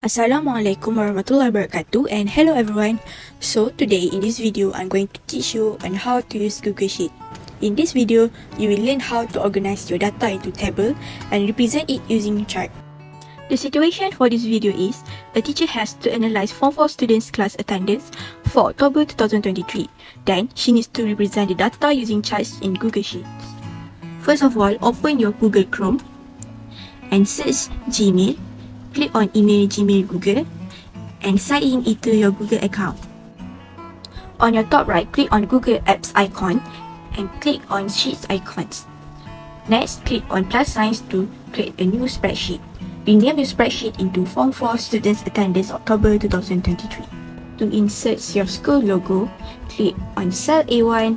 Assalamualaikum warahmatullahi wabarakatuh, and hello everyone. So today in this video I'm going to teach you on how to use Google Sheet. In this video you will learn how to organize your data into table and represent it using chart. The situation for this video is a teacher has to analyze Form 4 students' class attendance for October 2023. Then she needs to represent the data using charts in Google Sheets. First of all, open your Google Chrome and search Gmail. Click on email Gmail Google and sign in into your Google account. On your top right, click on Google Apps icon and click on Sheets icons. Next, click on plus signs to create a new spreadsheet. Rename your spreadsheet into Form 4 Students Attendance October 2023. To insert your school logo, click on cell A1,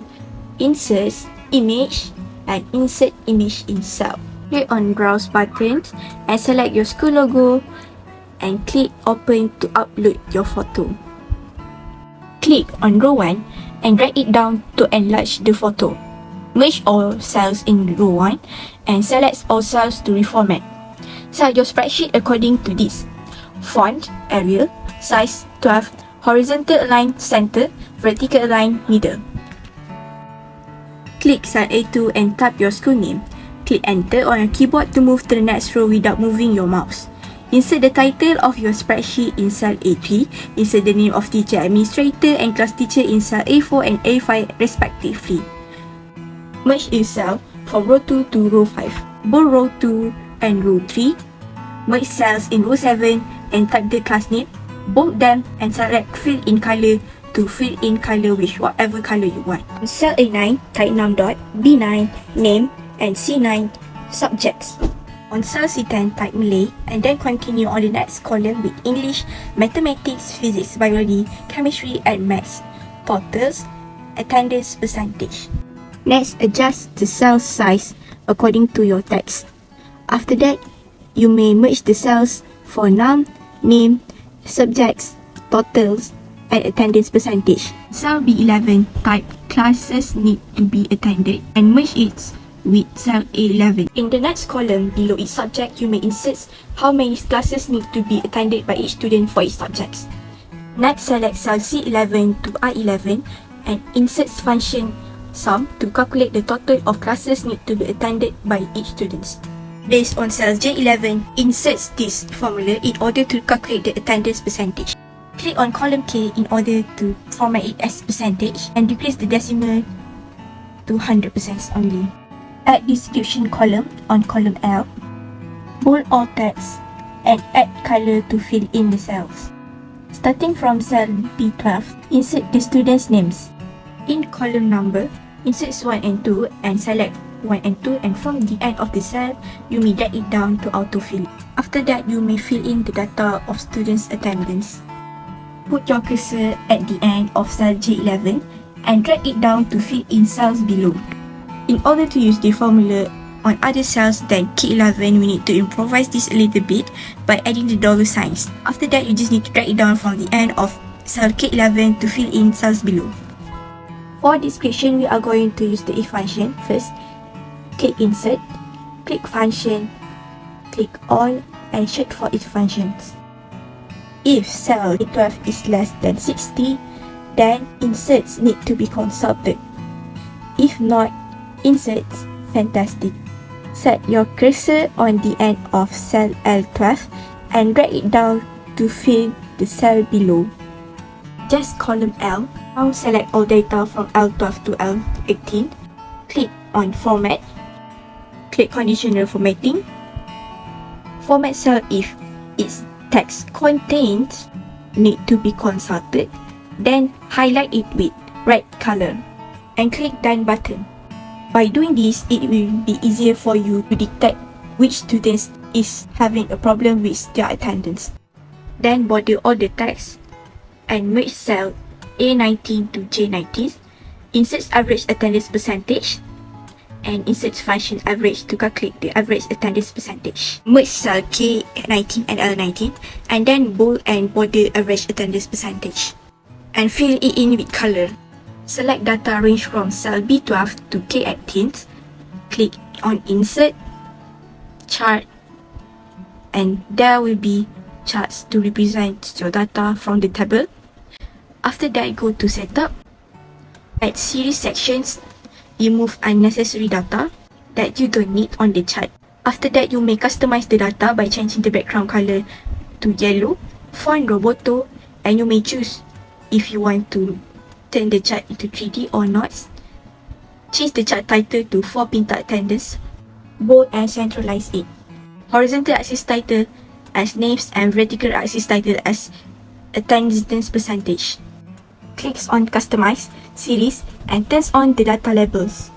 insert image and insert image in cell. Click on Browse button and select your school logo and click Open to upload your photo. Click on row 1 and drag it down to enlarge the photo. Merge all cells in row 1 and select all cells to reformat. Set your spreadsheet according to this: font, Arial, size 12, horizontal align center, vertical align middle. Click cell A2 and type your school name. Click enter on your keyboard to move to the next row without moving your mouse. Insert the title of your spreadsheet in cell A3. Insert the name of teacher, administrator and class teacher in cell A4 and A5 respectively. Merge each cell from row 2 to row 5. Bold row 2 and row 3. Merge cells in row 7 and type the class name. Bold them and select fill in color to fill in color with whatever color you want. On cell A9, type num dot, B9, name, and C9 subjects. On cell C10, type Malay and then continue on the next column with English, Mathematics, Physics, Biology, Chemistry and Maths, totals, attendance percentage. Next, adjust the cell size according to your text. After that, you may merge the cells for num, name, subjects, totals, and attendance percentage. Cell B11, type classes need to be attended and merge it with cell A11. In the next column below each subject, you may insert how many classes need to be attended by each student for each subject. Next, select cell C11 to I11 and insert function sum to calculate the total of classes need to be attended by each student. Based on cell J11, insert this formula in order to calculate the attendance percentage. Click on column K in order to format it as percentage and decrease the decimal to 100% only. Add description column on column L, bold all text, and add color to fill in the cells. Starting from cell B12, insert the students' names. In column number, insert 1 and 2 and select 1 and 2, and from the end of the cell, you may drag it down to autofill. After that, you may fill in the data of students' attendance. Put your cursor at the end of cell J11 and drag it down to fill in cells below. In order to use the formula on other cells than K11, we need to improvise this a little bit by adding the dollar signs. After that, you just need to drag it down from the end of cell K11 to fill in cells below. For this question, we are going to use the if function. First, click insert, click function, click all, and check for its functions. If cell A12 is less than 60, then inserts need to be consulted. If not, inserts fantastic. Set your cursor on the end of cell L12 and drag it down to fill the cell below. Just column L. Now select all data from L12 to L18. Click on Format. Click Conditional Formatting. Format cell if its text contains need to be consulted. Then highlight it with red color and click Done button. By doing this, it will be easier for you to detect which students is having a problem with their attendance. Then border all the text and merge cell A19 to J19. Insert average attendance percentage and insert function average to calculate the average attendance percentage. Merge cell K19 and L19 and then bold and border average attendance percentage and fill it in with color. Select data range from cell B12 to K18. Click on Insert, Chart, and there will be charts to represent your data from the table. After that, go to setup. At series sections, remove unnecessary data that you don't need on the chart. After that, you may customize the data by changing the background color to yellow, font roboto, and you may choose if you want to turn the chart into 3D or not. Change the chart title to 4 pinta attendance, bold and centralize it. Horizontal axis title as names and vertical axis title as attendance percentage. Clicks on Customize Series and turns on the data labels.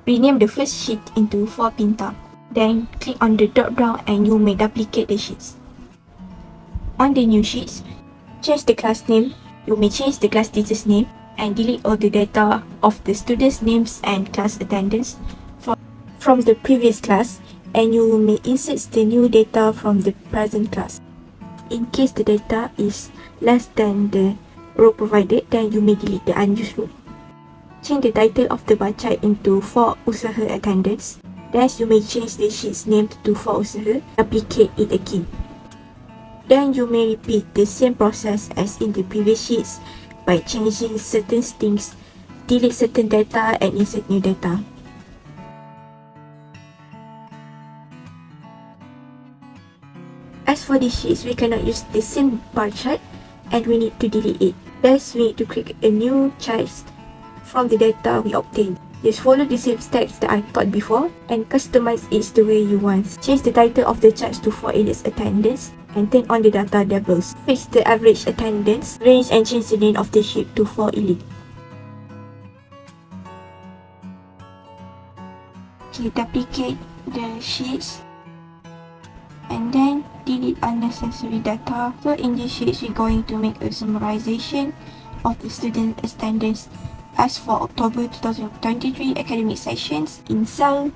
Rename the first sheet into 4 pinta. Then click on the drop down and you may duplicate the sheets. On the new sheets, change the class name. You may change the class teacher's name and delete all the data of the students' names and class attendance from the previous class, and you may insert the new data from the present class. In case the data is less than the row provided, then you may delete the unused row. Change the title of the bar chart into 4 usaha attendance. Then you may change the sheet's name to 4 usaha, duplicate it again. Then you may repeat the same process as in the previous sheets by changing certain things, delete certain data and insert new data. As for the sheets, we cannot use the same bar chart and we need to delete it. Thus, we need to create a new chart from the data we obtained. Just follow the same steps that I taught before and customize it the way you want. Change the title of the charts to 4 elites attendance and turn on the data labels. Fix the average attendance range and change the name of the sheet to 4 elite. Okay, duplicate the sheets and then delete unnecessary data. So in this sheet, we're going to make a summarization of the student attendance as for October 2023 academic sessions. In cell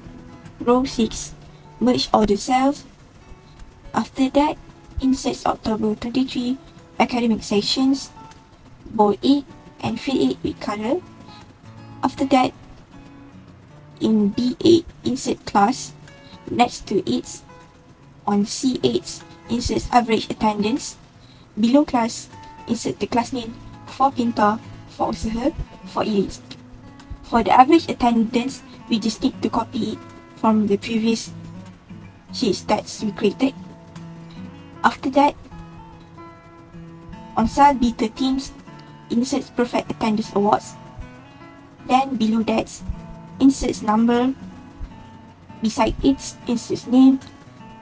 row 6, merge all the cells. After that, insert October 23 academic sessions, bold it and fill it with color. After that, in B8, insert class. Next to it, on C8, insert average attendance. Below class, insert the class name 4 pinta, 4 usaha, 4 elites. For the average attendance, we just need to copy it from the previous sheets that we created. After that, on cell B13, insert perfect attendance awards. Then below that, insert number. Beside it, insert name.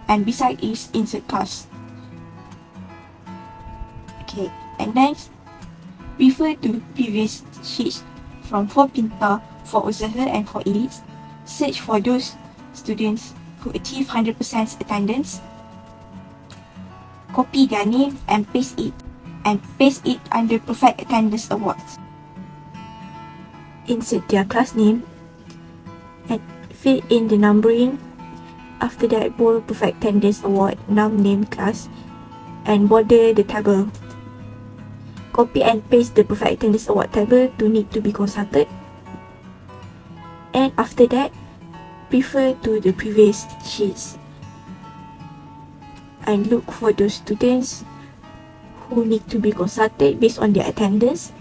And beside it, insert class. Okay, and next, refer to previous sheets from 4 pinta, 4 usaha and 4 elites. Search for those students who achieve 100% attendance. Copy their name and paste it under perfect attendance awards. Insert their class name and fill in the numbering. After that, bold perfect attendance award, num, name, class, and border the table. Copy and paste the perfect attendance award table to need to be consulted. And after that, refer to the previous sheets and look for those students who need to be consulted based on their attendance.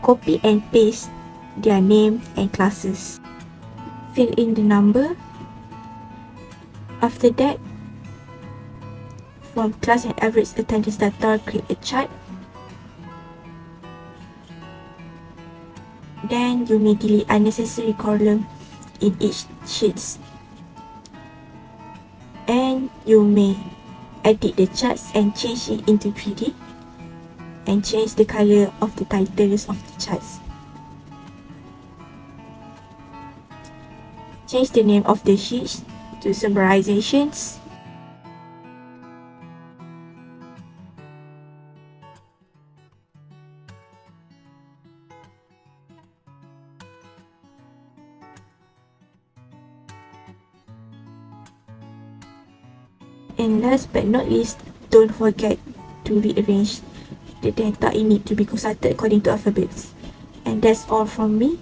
Copy and paste their name and classes. Fill in the number. After that, from class and average attendance data, create a chart. Then you may delete unnecessary column in each sheet. And you may edit the charts and change it into 3D and change the color of the titles of the charts. Change the name of the sheets to summarizations. And last but not least, don't forget to rearrange the data in need to be consulted according to alphabets. And that's all from me.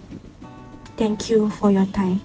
Thank you for your time.